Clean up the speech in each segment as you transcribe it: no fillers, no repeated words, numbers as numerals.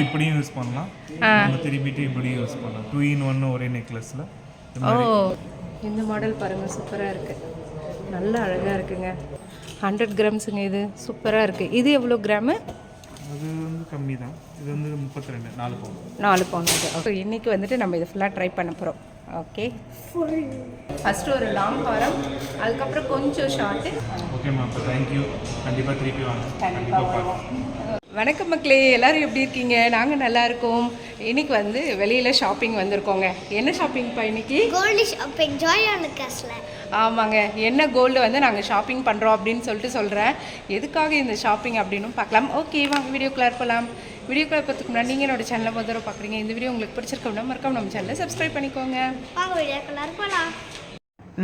இப்படியும் யூஸ் பண்ணலாம், நம்ம திருப்பிட்டு இப்படியும் யூஸ் பண்ணலாம். 2 in 1 ஒரே நெக்லஸில். ஓ, இந்த மாடல் பாருங்கள், சூப்பராக இருக்குது, நல்லா அழகாக இருக்குங்க. 100 கிராம்ஸுங்க, இது சூப்பராக இருக்குது. இது எவ்வளோ கிராமு? அது வந்து கம்மி தான், இது வந்து 32, 4 பவுன். 4 பவுன் இது. ஓகே, இன்றைக்கி வந்துட்டு நம்ம இதை ஃபுல்லாக ட்ரை பண்ண போகிறோம். ஓகே, ஃபஸ்ட்டு ஒரு லாங் ஹாரம், அதுக்கப்புறம் கொஞ்சம் ஷார்ட்டு. ஓகேம்மா, அப்போ தேங்க்யூ. கண்டிப்பாக திருப்பி வாங்க, கண்டிப்பாக பார்க்கலாம். வணக்கம் மக்களே, எல்லோரும் எப்படி இருக்கீங்க? நாங்கள் நல்லா இருக்கோம். இன்னைக்கு வந்து வெளியில் ஷாப்பிங் வந்திருக்கோங்க. என்ன ஷாப்பிங்ப்பா இன்னைக்கு? கோல்டு ஷாப்பிங், ஜாய் ஆலுக்காஸ்ல. ஆமாங்க, என்ன கோல்டு வந்து நாங்கள் ஷாப்பிங் பண்ணுறோம் அப்படின்னு சொல்லிட்டு சொல்கிறேன். எதுக்காக இந்த ஷாப்பிங் அப்படின்னு பார்க்கலாம். ஓகே, வாங்க வீடியோக்குள்ளே போகலாம். வீடியோக்குள்ளே பார்த்துக்கு முன்னாடி நீங்கள் என்னோட சேனலை முதல்ல பார்க்குறீங்க, இந்த வீடியோ உங்களுக்கு பிடிச்சிருக்கோம்னா மறக்காம நம்ம சேனலை சப்ஸ்கிரைப் பண்ணிக்கோங்க. வாங்க வீடியோக்குள்ளே போகலாம்.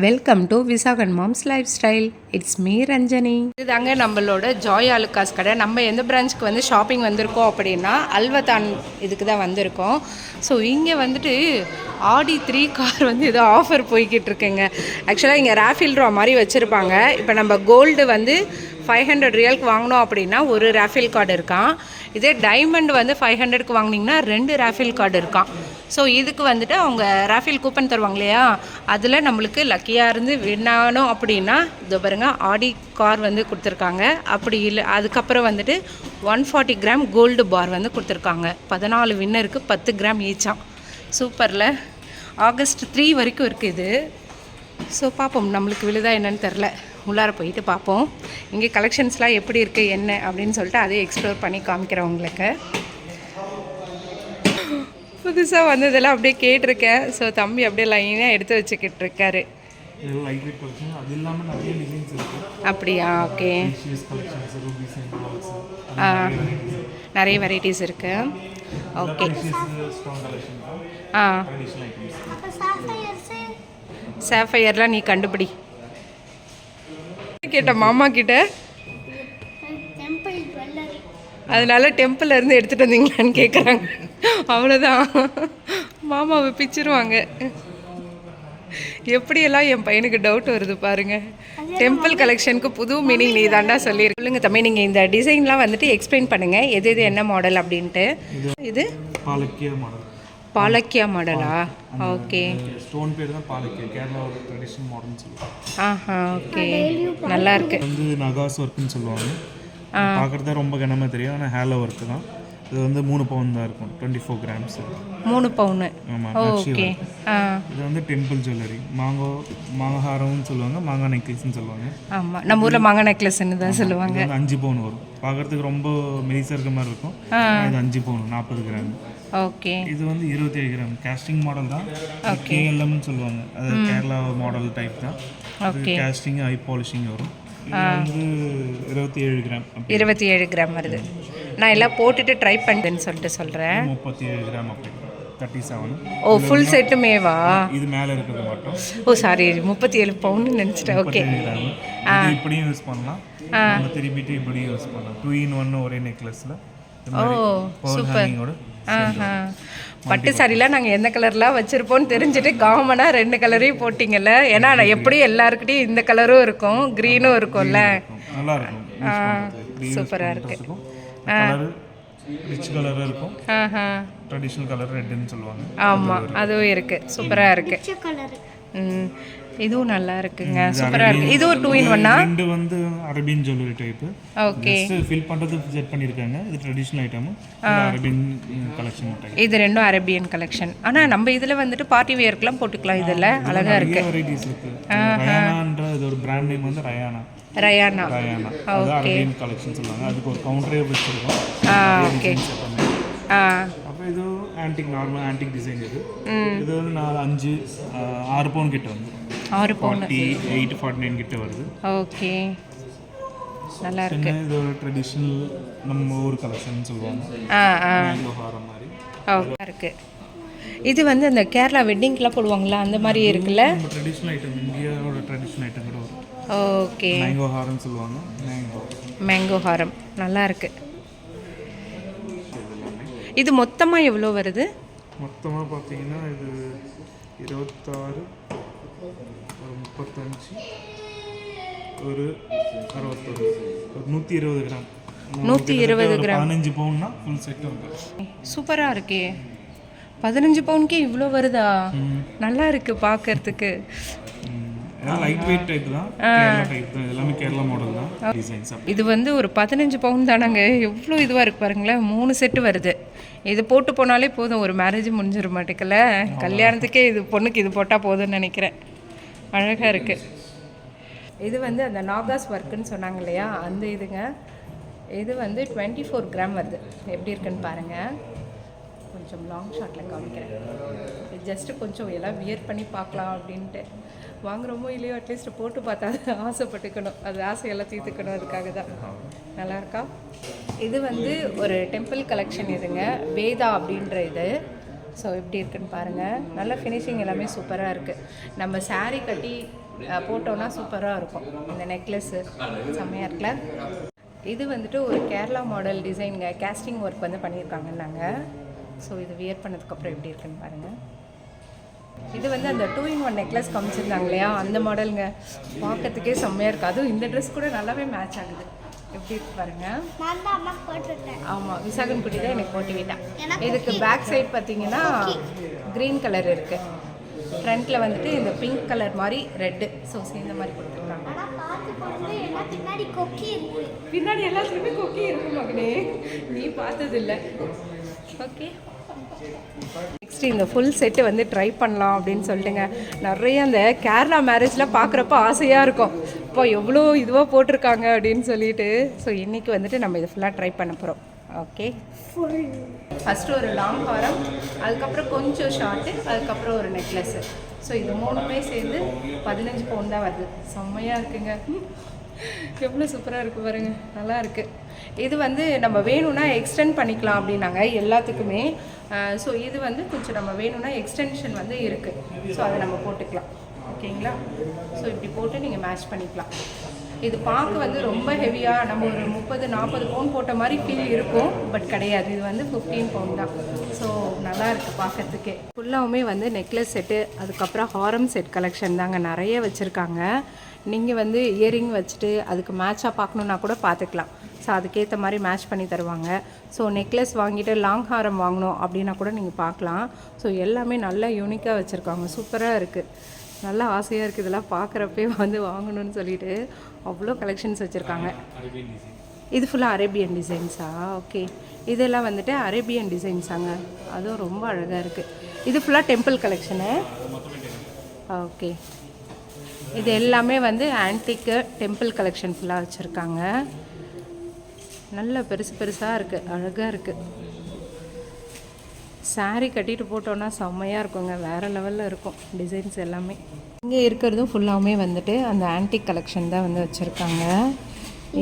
Welcome to Visakan moms life style. It's me Ranjani. இதுதாங்க நம்மளோட ஜாய் ஆலுக்காஸ் கடை. நம்ம எந்த பிரான்ச்சுக்கு வந்து ஷாப்பிங் வந்திருக்கோம் அப்படின்னா அல்வதான் இதுக்கு தான் வந்திருக்கோம். ஸோ இங்கே வந்துட்டு ஆடி 3 கார் வந்து ஏதோ ஆஃபர் போய்கிட்டு இருக்குங்க. ஆக்சுவலாக இங்கே ராஃபில் ட்ரா மாதிரி வச்சுருப்பாங்க. இப்போ நம்ம கோல்டு வந்து 500 ரியாலுக்கு வாங்கினோம் அப்படின்னா ஒரு ராஃபில் கார்டு இருக்கான். இதே டைமண்ட் வந்து 500க்கு வாங்கினீங்கன்னா 2 ராஃபில் கார்டு இருக்கான். ஸோ இதுக்கு வந்துட்டு அவங்க ராஃபில் கூப்பன் தருவாங்க இல்லையா, அதில் நம்மளுக்கு லக்கியாக இருந்து வின்னானோம் அப்படின்னா இதோ பாருங்க ஆடி கார் வந்து கொடுத்துருக்காங்க. அப்படி இல்லை அதுக்கப்புறம் வந்துட்டு 140 கிராம் கோல்டு பார் வந்து கொடுத்துருக்காங்க. 14 வின்னருக்கு 10 கிராம் ஈச்சான். சூப்பரில். ஆகஸ்ட் 3 வரைக்கும் இருக்குது இது. ஸோ பார்ப்போம், நம்மளுக்கு விழுதா என்னன்னு தெரில. உள்ளார போயிட்டு பார்ப்போம் இங்கே கலெக்ஷன்ஸ்லாம் எப்படி இருக்குது என்ன அப்படின்னு சொல்லிட்டு அதே எக்ஸ்ப்ளோர் பண்ணி காமிக்கிறேன் உங்களுக்கு. புதுசாக வந்ததெல்லாம் அப்படியே கேட்டிருக்கேன். ஸோ தம்பி அப்படியே லைனாக எடுத்து வச்சுக்கிட்டு இருக்காரு. அப்படியா? ஓகே, நிறைய வெரைட்டிஸ் இருக்கு. ஓகே, சாஃபயர்லாம் நீ கண்டுபிடி. கேட்ட மாமா கிட்ட, அதனால டெம்பிள் இருந்து எடுத்துகிட்டு வந்தீங்களான்னு கேட்குறாங்க. அவ்வளோதான், மாமாவை பிச்சிருவாங்க. எப்படியெல்லாம் என் பையனுக்கு டவுட் வருது பாருங்க. டெம்பிள் கலெக்ஷனுக்கு புது மீனிங் நீ தாண்டா சொல்லியிருக்கு. சொல்லுங்க தம்பி, நீங்கள் இந்த டிசைன்லாம் வந்துட்டு எக்ஸ்பிளைன் பண்ணுங்கள், எது எது என்ன மாடல் அப்படின்ட்டு. இது பாலக்கியா மாடலா? ஓகே, ஸ்டோன் பேர் தான் பாலக்கியா, கேரளாவோட ட்ரெடிஷனல் மாடல்னு சொல்லுவாங்க. ஆஹா, ஓகே, நல்லா இருக்கு. வந்து நகாஸ் ஒர்க்குன்னு சொல்லுவாங்க. பார்க்குறதா ரொம்ப கனமாக தெரியும், ஆனால் ஹேலோ ஒர்க்கு தான். இது வந்து 3 பவுன் தான் இருக்கும், 24 கிராம்ஸ். 3 பவுனு. ஆமாம். ஓகே. இது வந்து டெம்பிள் ஜுவல்லரி, மாங்காரம்னு சொல்லுவாங்க, மாங்காய் நெக்லஸ்ன்னு சொல்லுவாங்க. ஆமாம், நம்ம ஊரில் மாங்காய் நெக்லஸ்ன்னு தான் சொல்லுவாங்க. 5 பவுன் வரும். பார்க்குறதுக்கு ரொம்ப மெலிசாக இருக்க மாதிரி இருக்கும். இது 5 பவுன் 40 கிராம். ஓகே. இது வந்து 27 கிராம் கேஸ்டிங் மாடல் தான். கேஎல்எம்னு சொல்லுவாங்க, அது கேரளா மாடல் டைப் தான். ஓகே, கேஸ்டிங் ஐ பாலிஷிங் வரும். இது வந்து 27 கிராம். 27 கிராம் வருது. நான் எல்லாம் போட்டுட்டு ட்ரை பண்ணுறேன்னு சொல்லிட்டு சொல்கிறேன். 37 கிராம் அப்படி 37. ஓ, ஃபுல் செட்டுமேவா? இது மேலே இருக்கிறது மட்டும். ஓ சாரி, 37 பவுன்னு நினச்சிட்டேன். ஓகே, இது இப்படியும் யூஸ் பண்ணலாம், நம்ம திருப்பிட்டு இப்படியும் யூஸ் பண்ணலாம். 2 in 1 ஒரே நெக்லஸில். ஓ சூப்பர். பட்டு சாரிலாம் நாங்கள் எந்த கலர்லாம் வச்சுருப்போம்னு தெரிஞ்சுட்டு காமனாக 2 கலரையும் போட்டிங்கல்ல. ஏன்னா நான் எப்படியும் எல்லாருக்கிட்டையும் இந்த கலரும் இருக்கும், க்ரீனும் இருக்கும்ல. நல்லா இருக்கும், சூப்பராக இருக்குது. ரிச் கலர் இருக்கும், ட்ரெடிஷனல் கலர் ரெட்னு சொல்லுவாங்க. ஆமாம், அதுவும் இருக்குது, சூப்பராக இருக்குது. இதுவும் நல்லா இருக்குங்க, சூப்பராக இருக்குது. இது ஒரு 2 in 1. ரெண்டு வந்து Arabian jewellery type. Okay, fill பண்ணுறது செட் பண்ணியிருக்காங்க. இது traditional item, Arabian collection type. இது ரெண்டும் அரேபியன் கலெக்ஷன். ஆனால் நம்ம இதில் வந்துட்டு பார்ட்டி வேர்க்கெலாம் போட்டுக்கலாம். இதில் அழகாக இருக்குது. வெரைட்டிஸ் இருக்குது. ரயானான்ற இது ஒரு பிராண்ட் நேம் வந்து ரயானா. அது அரேபியன் கலெக்ஷன் சொல்லுவாங்க. அதுக்கு ஒரு கவுண்டரே வச்சுருக்கோம். ஓகே. அப்புறம் இது ஆன்டிக், நார்மல் ஆன்டிக் டிசைன். இது வந்து 6 பவுன் கிட்ட வந்து 6 பவுன் 48-49 கிட்ட வருது. ஓகே, நல்லா இருக்கு. இது ஒரு ட்ரெடிஷனல் நம்ம ஊர் கலெக்ஷன் சொல்லுவாங்க. ஹாரம் மாதிரி இருக்கு. இது வந்து அந்த கேரளா வெட்டிங்க்குலாம் போடுவாங்களா, அந்த மாதிரி இருக்குல்ல. நம்ம ட்ரெடிஷனல் ஐட்டம், இந்தியாவோட ட்ரெடிஷனல் ஐட்டம் கூட வரும். ஓகே, மேங்கோ ஹாரம் சொல்லுவாங்க. மேங்கோ ஹாரம் நல்லா இருக்கு. இது மொத்தமாக எவ்வளோ வருது? மொத்தமாக பார்த்தீங்கன்னா இது 26, ஒரு 35, ஒரு 61, ஒரு 120 கிராம். 120 கிராம். 15 பவுன்னா ஃபுல் செட் வரும். சூப்பராக இருக்கே. 15 பவுனுக்கே இவ்வளோ வருதா? நல்லா இருக்குது பார்க்கறதுக்கு. லைட் வெயிட் டைப் தான், கேரளா டைப் தான், எல்லாமே கேரளா மாடல் தான் டிசைன்ஸ். இது வந்து ஒரு 15 பவுன் தானாங்க. எவ்வளோ இதுவாக இருக்குது பாருங்களேன். 3 செட்டு வருது. இது போட்டு போனாலே போதும், ஒரு மேரேஜ் முடிஞ்சிட மாட்டேக்கல. கல்யாணத்துக்கே இது பொண்ணுக்கு இது போட்டால் போதும்னு நினைக்கிறேன். அழகாக இருக்குது. இது வந்து அந்த நாகாஸ் ஒர்க்குன்னு சொன்னாங்க இல்லையா, அந்த இதுங்க. இது வந்து 24 கிராம் வருது. எப்படி இருக்குன்னு பாருங்கள். கொஞ்சம் லாங் ஷாட்டில் காமிக்கிறேன். ஜஸ்ட்டு கொஞ்சம் எல்லாம் வியர் பண்ணி பார்க்கலாம் அப்படின்ட்டு வாங்குறோமோ இல்லையோ, அட்லீஸ்ட் போட்டு பார்த்தா ஆசைப்பட்டுக்கணும். அது ஆசையெல்லாம் தீர்த்துக்கணும். அதுக்காக தான். நல்லா இருக்கா? இது வந்து ஒரு டெம்பிள் கலெக்ஷன் இதுங்க, வேதா அப்படின்ற இது. ஸோ எப்படி இருக்குன்னு பாருங்கள். நல்ல ஃபினிஷிங் எல்லாமே சூப்பராக இருக்குது. நம்ம saree கட்டி போட்டோன்னா சூப்பராக இருக்கும். இந்த நெக்லஸ்ஸு செம்மையாக இருக்குல்ல. இது வந்துட்டு ஒரு கேரளா மாடல் டிசைனுங்க. கேஸ்டிங் ஒர்க் வந்து பண்ணியிருக்காங்கன்னாங்க. ஸோ இது வியர் பண்ணதுக்கப்புறம் எப்படி இருக்குன்னு பாருங்கள். இது வந்து அந்த 2-in-1 நெக்லஸ் காமிச்சிருந்தாங்க இல்லையா, அந்த மாடலுங்க. பார்க்கறதுக்கே செம்மையாக இருக்குது. அதுவும் இந்த ட்ரெஸ் கூட நல்லாவே மேட்ச் ஆகுது. எப்படி இருக்கு பாருங்க. நான் தான் அம்மா போட்டுட்டேன். ஆமாம், விசாகன் குட்டி தான் எனக்கு போட்டு விட்டான். இதுக்கு பேக் சைடு பார்த்தீங்கன்னா க்ரீன் கலர் இருக்குது. ஃப்ரண்ட்டில் வந்துட்டு இந்த பிங்க் கலர் மாதிரி ரெட்டு, ஸோ சேர்ந்த மாதிரி கொடுத்துருக்காங்க. ஆனால் பார்த்து போடுறது எல்லாம் பின்னாடி கொக்கி இருக்கு. பின்னாடி எல்லாத்துலேயுமே கொக்கி இருக்கு மகனே, நீ பார்த்ததில்லை. ஓகே, நெக்ஸ்ட் இந்த ஃபுல் செட்டு வந்து ட்ரை பண்ணலாம் அப்படின்னு சொல்லிட்டுங்க. நிறைய அந்த கேரளா மேரேஜில் பார்க்குறப்ப ஆசையாக இருக்கும். இப்போ எவ்வளோ இதுவாக போட்டிருக்காங்க அப்படின்னு சொல்லிட்டு. ஸோ இன்றைக்கி வந்துட்டு நம்ம இதை ஃபுல்லாக ட்ரை பண்ண போகிறோம். ஓகே, ஃபஸ்ட்டு ஒரு லாங் ஹாரம், அதுக்கப்புறம் கொஞ்சம் ஷார்ட்டு, அதுக்கப்புறம் ஒரு நெக்லஸ்ஸு. ஸோ இது 3மே சேர்ந்து 15 பவுன் தான் வருது. செம்மையாக இருக்குங்க. எவ்வளோ சூப்பராக இருக்குது பாருங்க, நல்லா இருக்குது. இது வந்து நம்ம வேணும்னா எக்ஸ்டெண்ட் பண்ணிக்கலாம் அப்படின்னாங்க எல்லாத்துக்குமே. ஸோ இது வந்து கொஞ்சம் நம்ம வேணும்னா எக்ஸ்டென்ஷன் வந்து இருக்குது. ஸோ அதை நம்ம போட்டுக்கலாம். ஓகேங்களா? ஸோ இப்படி போட்டு நீங்கள் மேட்ச் பண்ணிக்கலாம். இது பார்க்க வந்து ரொம்ப ஹெவியாக நம்ம ஒரு 30-40 பவுன் போட்ட மாதிரி ஃபீல் இருக்கும். பட் கிடையாது, இது வந்து 15 பவுன் தான். ஸோ நல்லா இருக்குது பார்க்கறதுக்கே. ஃபுல்லாகவுமே வந்து நெக்லஸ் செட்டு, அதுக்கப்புறம் ஹாரம் செட் கலெக்ஷன் தாங்க நிறைய வச்சுருக்காங்க. நீங்கள் வந்து இயரிங் வச்சுட்டு அதுக்கு மேட்சாக பார்க்கணுன்னா கூட பார்த்துக்கலாம். ஸோ அதுக்கேற்ற மாதிரி மேட்ச் பண்ணி தருவாங்க. ஸோ நெக்லஸ் வாங்கிட்டு லாங் ஹாரம் வாங்கணும் அப்படின்னா கூட நீங்கள் பார்க்கலாம். ஸோ எல்லாமே நல்லா யூனிக்காக வச்சுருக்காங்க. சூப்பராக இருக்குது. நல்லா ஆசையாக இருக்குது இதெல்லாம் பார்க்குறப்பே வந்து வாங்கணும்னு சொல்லிட்டு. அவ்வளோ கலெக்ஷன்ஸ் வச்சுருக்காங்க. இது ஃபுல்லாக அரேபியன் டிசைன்ஸா? ஓகே, இதெல்லாம் வந்துட்டு அரேபியன் டிசைன்ஸாங்க. அதுவும் ரொம்ப அழகாக இருக்குது. இது ஃபுல்லாக டெம்பிள் கலெக்ஷனு. ஓகே, இது எல்லாமே வந்து ஆன்டிக்கு டெம்பிள் கலெக்ஷன் ஃபுல்லாக வச்சுருக்காங்க. நல்ல பெருசு பெருசாக இருக்குது, அழகாக இருக்குது. saree கட்டிட்டு போட்டோன்னா செம்மையாக இருக்குங்க. வேறு லெவலில் இருக்கும் டிசைன்ஸ் எல்லாமே. இங்கே இருக்கிறதும் ஃபுல்லாகவுமே வந்துட்டு அந்த ஆன்டிக் கலெக்ஷன் தான் வந்து வச்சுருக்காங்க.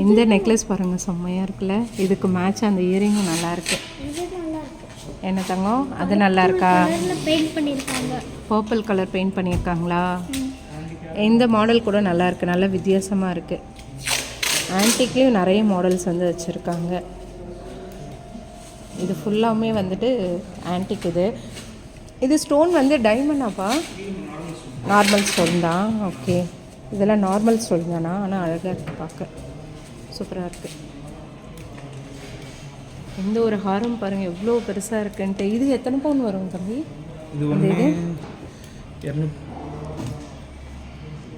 இந்த நெக்லஸ் பாருங்கள், செம்மையாக இருக்குல்ல. இதுக்கு மேட்ச் அந்த இயரிங்கும் நல்லாயிருக்கு. என்ன தங்கம், அது நல்லா இருக்கா? பெயிண்ட் பண்ணியிருக்காங்க. பர்பிள் கலர் பெயிண்ட் பண்ணியிருக்காங்களா? இந்த மாடல் கூட நல்லா இருக்குது, நல்ல வித்தியாசமாக இருக்குது. ஆன்டிக்லேயும் நிறைய மாடல்ஸ் வந்து வச்சுருக்காங்க. இது ஃபுல்லாமே வந்துட்டு ஆன்டிக். இது ஸ்டோன் வந்து டைமண்டாப்பா? நார்மல் ஸ்டோன் தான். ஓகே, இதெல்லாம் நார்மல் ஸ்டோன் தானா? ஆனால் அழகாக இருக்குது பார்க்க, சூப்பராக இருக்குது. இந்த ஒரு ஹாரம் பாருங்கள் எவ்வளோ பெருசாக இருக்குன்ட்டு. இது எத்தனை பவுன் வரும் தம்பி? இது வந்து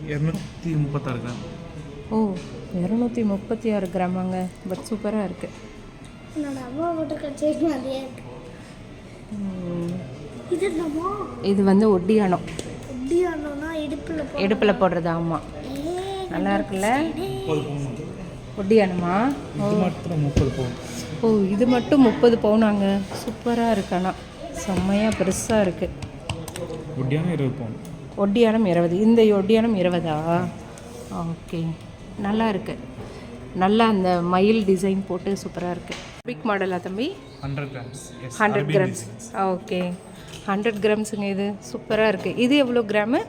236 கிராம். ஓ, 236 கிராமாங்க. பட் சூப்பராக இருக்குது. என்னோட அம்மா போட்டு கட்சி மாதிரியே இருக்கு. இது என்னமோ இது வந்து ஒட்டியானம். ஒட்டியானம்னா இடுப்பில் போடுறது. ஆமாம், நல்லா இருக்குல்ல. ஒட்டியானமா? இது மட்டும் 30 பவுன். ஓ, இது மட்டும் 30 பவுனாங்க. சூப்பராக இருக்கு. ஆனால் செம்மையாக பெருசாக இருக்குது. ஒட்டியானம் 20 பவுன். ஒட்டியானம் 20. இந்த ஒட்டியானம் 20ஆ? ஓகே, நல்லா இருக்குது. நல்லா அந்த மயில் டிசைன் போட்டு சூப்பராக இருக்குது. பிக் மாடலா தம்பி? 100 கிராம்ஸ். 100 கிராம்ஸ். ஓகே, 100 கிராம்ஸுங்க. இது சூப்பராக இருக்குது. இது எவ்வளோ கிராமு?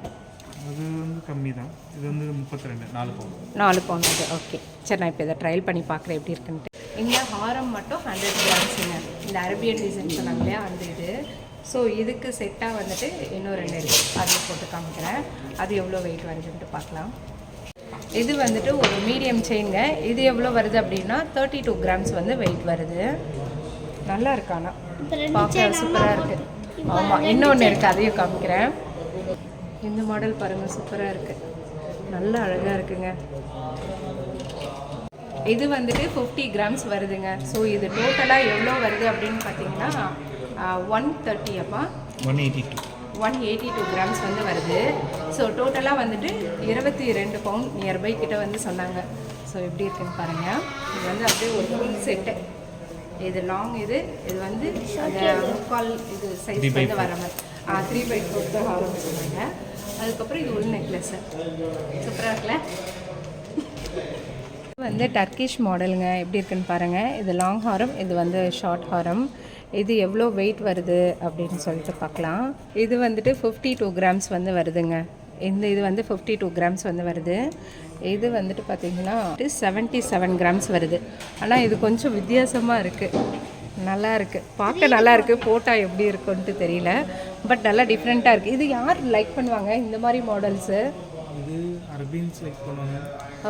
அது வந்து கம்மி தான். இது வந்து 32, 4 பவுன். 4 பவுன் இது. ஓகே, சரி, நான் இப்போ இதை ட்ரையல் பண்ணி பார்க்குறேன் எப்படி இருக்குன்ட்டு. இந்த ஹாரம் மட்டும் 100 கிராம்ஸுங்க. இந்த அரேபியன் டிசைன் சொன்னாங்க இல்லையா, அந்த இது. ஸோ இதுக்கு செட்டாக வந்துட்டு இன்னும் 2 இருக்குது. அது போட்டு காமிக்கிறேன். அது எவ்வளோ வெயிட் வருதுன்ட்டு பார்க்கலாம். இது வந்துட்டு ஒரு மீடியம் செயின்ங்க. இது எவ்வளோ வருது அப்படின்னா 32 கிராம்ஸ் வந்து வெயிட் வருது. நல்லா இருக்கானா பார்க்க சூப்பராக இருக்குது. ஆமாம், இன்னொன்று இருக்குது, அதையும் காமிக்கிறேன். இந்த மாடல் பாருங்கள், சூப்பராக இருக்குது, நல்லா அழகாக இருக்குங்க. இது வந்துட்டு 50 கிராம்ஸ் வருதுங்க. ஸோ இது டோட்டலாக எவ்வளோ வருது அப்படின்னு பார்த்தீங்கன்னா 130 அப்பா 182 கிராம்ஸ் வந்து வருது. ஸோ டோட்டலாக வந்துட்டு 22 பவுண்ட் நியர்பை கிட்ட வந்து சொன்னாங்க. ஸோ எப்படி இருக்குன்னு பாருங்கள். இது வந்து அப்படியே ஒரு ஃபுல் செட்டு. இது லாங், இது வந்து அந்த முக்கால் இது சைஸ் வந்து வர மாதிரி 3/4 ஹாரம் சொன்னாங்க. அதுக்கப்புறம் இது உள் நெக்லஸ்ஸு சூப்பராக இருக்குல்ல. இது வந்து டர்க்கிஷ் மாடலுங்க. எப்படி இருக்குன்னு பாருங்கள். இது லாங் ஹாரம், இது வந்து ஷார்ட் ஹாரம். இது எவ்வளோ வெயிட் வருது அப்படின்னு சொல்லிட்டு பார்க்கலாம். இது வந்துட்டு 52 கிராம்ஸ் வந்து வருதுங்க. இது வந்து 52 கிராம்ஸ் வந்து வருது. இது வந்துட்டு பார்த்திங்கன்னா 77 கிராம்ஸ் வருது. ஆனால் இது கொஞ்சம் வித்தியாசமாக இருக்குது, நல்லா இருக்குது, பார்க்க நல்லா இருக்குது. போட்டால் எப்படி இருக்குன்ட்டு தெரியல, பட் நல்லா டிஃப்ரெண்ட்டாக இருக்குது. இது யார் லைக் பண்ணுவாங்க இந்த மாதிரி மாடல்ஸு? இது அரபியன்ஸ் லைக் பண்ணுவாங்க.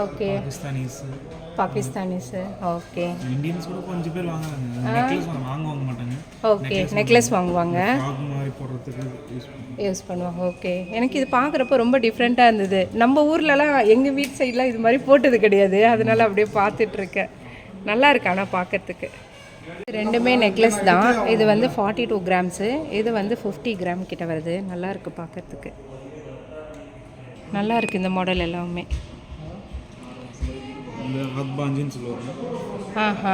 ஓகே, பாகிஸ்தானிஸு. ஓகே, இந்தியன்ஸ் கூட கொஞ்சம் பேர் வாங்குறாங்க. நெக்லஸ் வாங்குவாங்க மாட்டாங்க. ஓகே, நெக்லஸ் வாங்குவாங்க, மாதிரி போடுறதுக்கு யூஸ் பண்ணுவாங்க. ஓகே, எனக்கு இது பார்க்குறப்ப ரொம்ப டிஃப்ரெண்ட்டாக இருந்தது. நம்ம ஊர்லலாம் எங்கள் வீட்டு சைட்லாம் இது மாதிரி போட்டது கிடையாது, அதனால அப்படியே பார்த்துட்ருக்கேன். நல்லா இருக்கு ஆனால் பார்க்குறதுக்கு. ரெண்டுமே நெக்லஸ் தான். இது வந்து 42 கிராம்ஸு, இது வந்து 50 கிராம் கிட்ட வருது. நல்லா இருக்குது பார்க்குறதுக்கு, நல்லா இருக்குது இந்த மாடல் எல்லாமே. இந்த ஹத்பாஞ்சின்னு சொல்லுவாங்க. ஆஹா,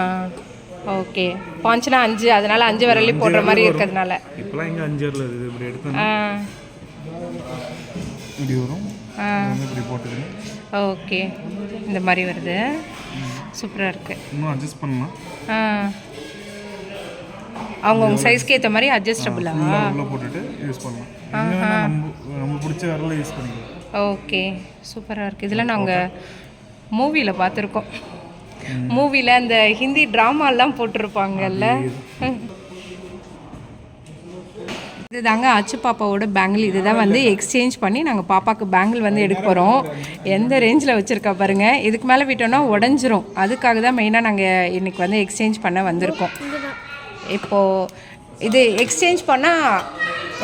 ஓகே. பாஞ்சுனா 5, அதனால 5 வரலையும் போடுற மாதிரி இருக்கிறதுனால. இப்போலாம் எங்கே 5 வரல, இது இப்படி எடுத்தா இப்படி வரும், இப்படி போட்டுருங்க. ஓகே, இந்த மாதிரி வருது, சூப்பராக இருக்குது. இன்னும் அட்ஜஸ்ட் பண்ணலாம். அவங்கவுங்க சைஸ்க்கு ஏற்ற மாதிரி அட்ஜஸ்டபுளாக உள்ள போட்டுட்டு யூஸ் பண்ணலாம். நம்ம பிடிச்ச வரல யூஸ் பண்ணிக்கலாம். ஓகே, சூப்பராக இருக்குது. இதெல்லாம் நாங்கள் மூவியில் பார்த்துருக்கோம். மூவியில் அந்த ஹிந்தி ட்ராமாலாம் போட்டிருப்பாங்கல்ல. இது தாங்க அச்சு பாப்பாவோட பேங்கிள். இதுதான் வந்து எக்ஸ்சேஞ்ச் பண்ணி நாங்கள் பாப்பாவுக்கு பேங்கிள் வந்து எடுக்க போகிறோம். எந்த ரேஞ்சில் வச்சுருக்கா பாருங்கள். இதுக்கு மேலே விட்டோன்னா உடஞ்சிரும். அதுக்காக தான் மெயினாக நாங்கள் இன்றைக்கி வந்து எக்ஸ்சேஞ்ச் பண்ண வந்திருக்கோம். இப்போது இது எக்ஸ்சேஞ்ச் பண்ணால்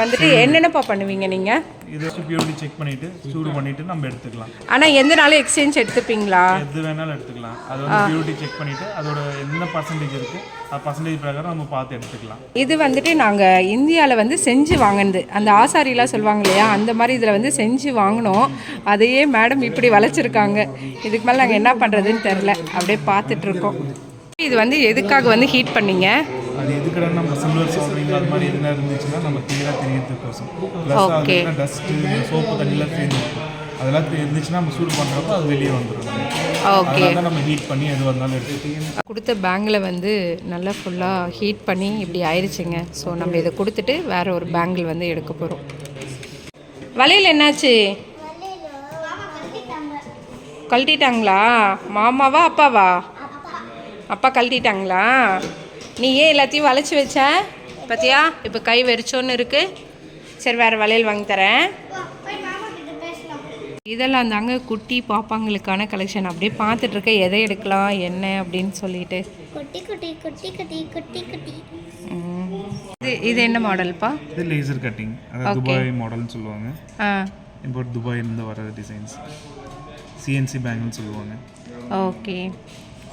வந்துட்டு என்னென்னப்பா பண்ணுவீங்க நீங்கள்? இதை பியூரிட்டி செக் பண்ணிவிட்டு சூடு பண்ணிவிட்டு நம்ம எடுத்துக்கலாம். ஆனால் எந்த நாளும் எக்ஸ்சேஞ்ச் எடுத்துப்பீங்களா? எது வேணாலும் எடுத்துக்கலாம். அது வந்து பியூரிட்டி செக் பண்ணிவிட்டு அதோட என்ன பர்சன்டேஜ் இருக்குது அது பர்சன்டேஜ் பிரகாரம் நம்ம பார்த்து எடுத்துக்கலாம். இது வந்துட்டு நாங்கள் இந்தியாவில் வந்து செஞ்சு வாங்கினது, அந்த ஆசாரிலாம் சொல்லுவாங்க இல்லையா, அந்த மாதிரி இதில் வந்து செஞ்சு வாங்கினோம். அதையே மேடம் இப்படி வளைச்சிருக்காங்க. இதுக்கு மேலே நாங்கள் என்ன பண்ணுறதுன்னு தெரில, அப்படியே பார்த்துட்ருக்கோம். இது வந்து எதுக்காக வந்து ஹீட் பண்ணீங்க? அது எதுக்குடா நம்ம சில்வர் சோப்பிங் அது மாதிரி எதுனா இருந்துச்சுன்னா நம்ம கிளியராக தெரியறதுக்கோசம். ஓகே, டஸ்ட்டு சோப்பு தண்ணிலாம் சேர்ந்துருக்கும், அதெல்லாம் இருந்துச்சுன்னா நம்ம சூடு பண்ணுறப்போ அது வெளியே வந்துடும். ஓகே, அதனால நம்ம ஹீட் பண்ணி எது வந்தாலும் எடுத்துக்கிட்டீங்க. கொடுத்த பேங்கில் வந்து நல்லா ஃபுல்லாக ஹீட் பண்ணி இப்படி ஆயிடுச்சுங்க. ஸோ நம்ம இதை கொடுத்துட்டு வேறு ஒரு பேங்கிள் வந்து எடுக்க போகிறோம். வளையல் என்னாச்சு? கழட்டிட்டாங்களா? மாமாவா அப்பாவா? அப்பா கழட்டிட்டாங்களா? நீ ஏன் எல்லாத்தையும் வளைச்சி வச்ச பார்த்தியா? இப்போ கை வெறிச்சோன்னு இருக்குது. சரி, வேறு வளையல் வாங்கி தரேன். இதெல்லாம் தாங்க குட்டி பாப்பாங்களுக்கான கலெக்ஷன். அப்படியே பார்த்துட்ருக்கேன் எதை எடுக்கலாம் என்ன அப்படின்னு சொல்லிட்டு. குட்டி குட்டி குட்டி குட்டி குட்டி குட்டி. இது என்ன மாடல்ப்பா? இது லேசர் கட்டிங், அதாவது துபாய் மாடல்னு சொல்லுவாங்க. இப்போ துபாயிலேருந்து வர டிசைன்ஸ் சிஎன்சி பேங்கிள்னு சொல்லுவாங்க. ஓகே,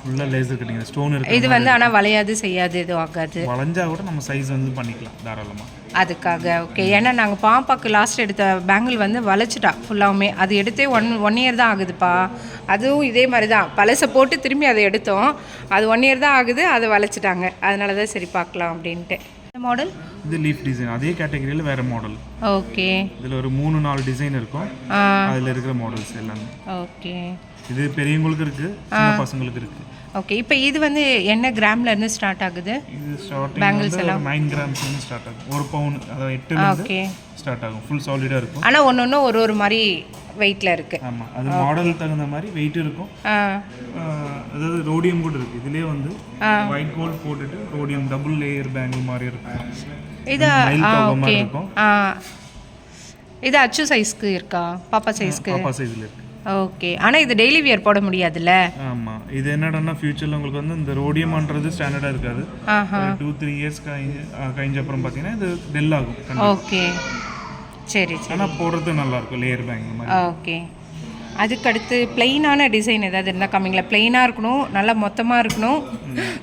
ஃபுல்லாக லேசர் கட்டிங், ஸ்டோன் இருக்குது. இது வந்து ஆனால் வளையாது, செய்யாது, எதுவும் ஆகாது. வளைஞ்சா கூட நம்ம சைஸ் வந்து பண்ணிக்கலாம் தாராளமாக. அதுக்காக ஓகே. ஏன்னா நாங்கள் பாப்பாவுக்கு லாஸ்ட் எடுத்த பேங்கிள் வந்து வளைச்சிட்டா ஃபுல்லாகவுமே. அது எடுத்தே ஒன் இயர் தான் ஆகுதுப்பா. அதுவும் இதே மாதிரி தான் பழசை போட்டு திரும்பி அதை எடுத்தோம். அது 1 இயர் தான் ஆகுது, அதை வளைச்சிட்டாங்க. அதனால தான் சரி பார்க்கலாம் அப்படின்ட்டு. இந்த மாடல் இது லீஃப் டிசைன், அதே கேட்டகரியில் வேறு மாடல். ஓகே, இதில் ஒரு 3-4 டிசைன் இருக்கும். அதில் இருக்கிற மாடல்ஸ் எல்லாமே. ஓகே, இது பெரியவங்களுக்கு இருக்குது, சின்ன பசங்களுக்கு இருக்குது. ஓகே. இப்போ இது வந்து என்ன கிராம்ல இருந்து ஸ்டார்ட் ஆகுது? இது பேங்கிள்ஸ் எல்லாம் 9 கிராம்ஸ்லேருந்து ஸ்டார்ட் ஆகும். 1 பவுன், அதாவது 8 ஸ்டார்ட் ஆகும். ஃபுல் சாலிடாக இருக்கும். ஆனால் ஒன்று ஒரு மாதிரி வெயிட்டில் இருக்குது. ஆமாம், அது மாடல் தகுந்த மாதிரி வெயிட் இருக்கும். அதாவது ரோடியம் கூட இருக்குது. இதுலேயே வந்து ஒயிட் கோல்ட் போட்டுட்டு ரோடியம் டபுள் லேயர் பேங்கிள் மாதிரி இருக்கும். இது மாதிரி இருக்கும். இது அச்சு சைஸ்க்கு இருக்கா? பாப்பா சைஸ்க்கு? பாப்பா சைஸில் இருக்குது. ஓகே. ஆனால் இது டெய்லி வியர் போட முடியாதுல்ல? ஆமாம். இது என்னடான்னா ஃபியூச்சரில் உங்களுக்கு வந்து இந்த ரோடியமான்றது ஸ்டாண்டர்டாக இருக்காது. 2-3 இயர்ஸ் கழிஞ்ச அப்புறம் பார்த்தீங்கன்னா இது டெல் ஆகும். ஓகே, சரி சரி. ஆனால் போடுறது நல்லாயிருக்கும் லேயர் பேங்கில் மாதிரி. ஓகே. அதுக்கடுத்து பிளெயினான டிசைன் ஏதாவது இருந்தால் காமிங்களா? பிளெயினாக இருக்கணும், நல்லா மொத்தமாக இருக்கணும்,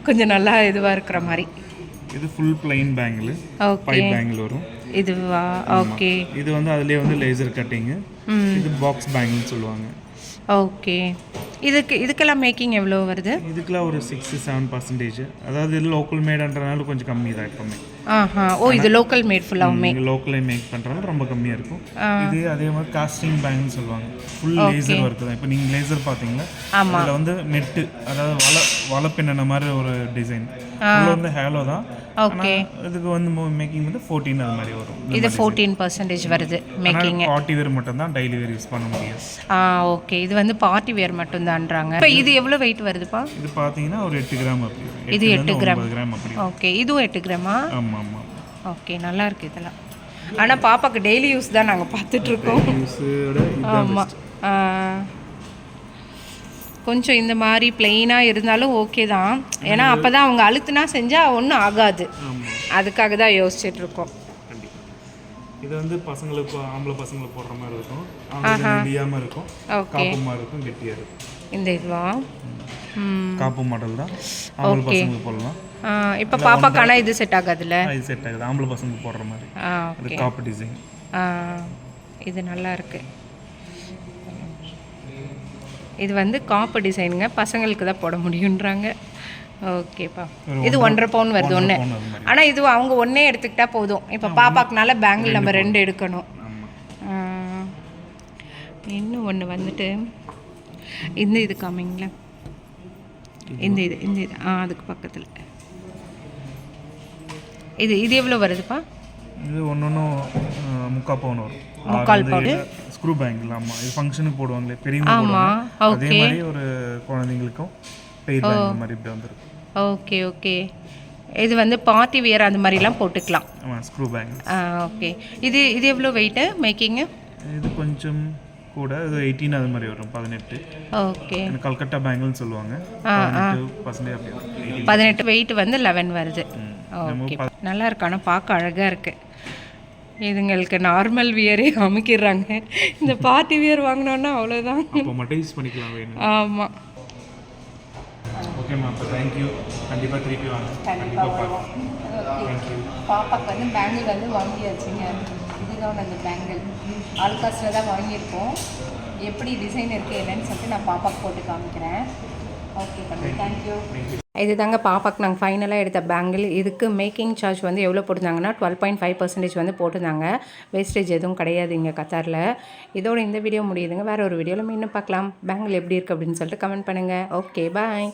கொஞ்சம் நல்லா இதுவாக இருக்கிற மாதிரி. இது full plain bangle. Okay. 5 bangle வரும். இதுவா? ஓகே. இது வந்து அதுலேயே வந்து லேசர் கட்டிங்கு. இது பாக்ஸ் பேங்கிள்னு சொல்லுவாங்க. ஓகே. இதுக்கெல்லாம் மேக்கிங் எவ்வளோ வருது? இதுக்கெல்லாம் ஒரு 6-7%. அதாவது இது லோக்கல் மேடுன்றனால கொஞ்சம் கம்மி தான் எப்பவுமே. ஓ, இது லோக்கல் மேட் ஃபுல்லாகவுமே? லோக்கலே மேக் பண்ணுறதுனால ரொம்ப கம்மியாக இருக்கும். இது அதே மாதிரி காஸ்டிங் பேங்க்னு சொல்லுவாங்க. ஃபுல் லேசர் ஒர்க்கு தான். இப்போ நீங்கள் லேசர் பார்த்தீங்களா, அதில் வந்து நெட்டு, அதாவது வலை பின்ன மாதிரி ஒரு டிசைன். இதில் வந்து ஹேலோ தான். ஓகே. இதுக்கு வந்து மேக்கிங் வந்து 14 அது மாதிரி வரும். இது 14% வருது மேக்கிங். பார்ட்டி வேர் மட்டும் தான் டெய்லி வேர் யூஸ் பண்ண முடியும். ஓகே. இது வந்து பார்ட்டி வேர் மட்டும் தான்றாங்க. இப்போ இது எவ்வளோ வெயிட் வருதுப்பா? இது பார்த்தீங்கன்னா ஒரு 8 கிராம் அப்படி. இது 8 கிராம் அப்படி. ஓகே. இதுவும் 8 கிராமா? ஆமாம் ஆமாம். ஓகே, நல்லா இருக்குது இதெல்லாம். ஆனால் பாப்பாக்கு டெய்லி யூஸ் தான் நாங்கள் பார்த்துட்ருக்கோம். ஆமாம். கொஞ்சம் இந்த மாதிரி பிளெயினாக இருந்தாலும் ஓகே தான். ஏன்னா அப்போ தான் அவங்க அழுத்துனா செஞ்சால் ஒன்றும் ஆகாது. அதுக்காக தான் யோசிச்சுட்ருக்கோம். இது வந்து பசங்களுக்கு, ஆம்பளை பசங்களுக்கு போடுற மாதிரி இருக்கும். இடியாமல் இருக்கும், காப்புமா இருக்கும், கெட்டியாக இருக்கும். இந்த இதுவா? காப்பு மாடல் தான். ஆம்பளை பசங்களுக்கு போடலாம். இப்போ பாப்பாக்கான இது செட் ஆகாதுல்ல? இது செட் ஆகுது, ஆம்பளை பசங்களுக்கு போடுற மாதிரி. அது காப்பு டிசைன். இது நல்லா இருக்குது. இது வந்து காப்பு டிசைனுங்க, பசங்களுக்கு தான் போட முடியுன்றாங்க. ஓகேப்பா. இது 1.5 பவுன் வருது ஒன்று. ஆனால் இது அவங்க ஒன்றே எடுத்துக்கிட்டா போதும். இப்போ பாப்பாக்குனால பேங்கிள் நம்ம 2 எடுக்கணும். இன்னும் ஒன்று வந்துட்டு இந்த இது காமிங்களா? இந்த இது அதுக்கு பக்கத்தில் இது எவ்வளோ வருதுப்பா? இது ஒன்று 3/4 பவுன் வரும். 3/4 பவுன் ஸ்க்ரூ பேங்கிள். ஆமாம், இது ஃபங்க்ஷனுக்கு போடுவாங்களே பெரியவங்க. அதே மாதிரி ஒரு குழந்தைங்களுக்கும் பெரிய பேங்கிள் மாதிரி இப்படி வந்துருக்கு. Okay okay. இது வந்து பார்ட்டி வியர் அந்த மாதிரிலாம் போட்டுக்கலாம். ஆமாம், ஸ்க்ரூ பேங்கிள். ஓகே. இது எவ்வளோ வெயிட்டு மேக்கிங்கு? இது கொஞ்சம் கூட, இது 18 அது மாதிரி வரும். 18. ஓகே. கல்கட்டா பேங்கிள்னு சொல்லுவாங்க. 18% அப்படி வரும். 18 வெயிட் வந்து 11 வருது. ஓகே, நல்லா இருக்கு. ஆனால் பார்க்க அழகாக இருக்குது. இதுங்களுக்கு நார்மல் வியரே அமைக்கிறாங்க. இந்த பார்ட்டி வியர் வாங்கினோன்னா அவ்வளோதான். அப்போ மட்டும் யூஸ் பண்ணிக்கலாம் வேணும். ஆமாம். ஓகேம்மா, அப்போ தேங்க்யூ. கண்டிப்பாக திருப்பி வாங்க. கண்டிப்பாக தேங்க்யூ. பாப்பாக்கு வந்து பேங்கிள் வந்து வாங்கியாச்சுங்க. இதுதான் அந்த பேங்கிள் ஆல்காஸில் தான் வாங்கியிருக்கோம். எப்படி டிசைன் இருக்குது என்னன்னு சொல்லிட்டு நான் பாப்பாக்கு போட்டு காமிக்கிறேன். ஓகே பண்ணி தேங்க்யூ. இது தாங்க பாப்பாக்கு நாங்கள் ஃபைனலாக எடுத்த பேங்கிள். இதுக்கு மேக்கிங் சார்ஜ் வந்து எவ்வளோ போட்டிருந்தாங்கன்னா 12.5% வந்து போட்டிருந்தாங்க. வேஸ்டேஜ் எதுவும் கிடையாது இங்கே கத்தாரில். இதோட இந்த வீடியோ முடியுதுங்க. வேறு ஒரு வீடியோவில் மீண்டும் பார்க்கலாம். பேங்கிள் எப்படி இருக்குது அப்படின்னு சொல்லிட்டு கமெண்ட் பண்ணுங்கள். ஓகே, பாய்.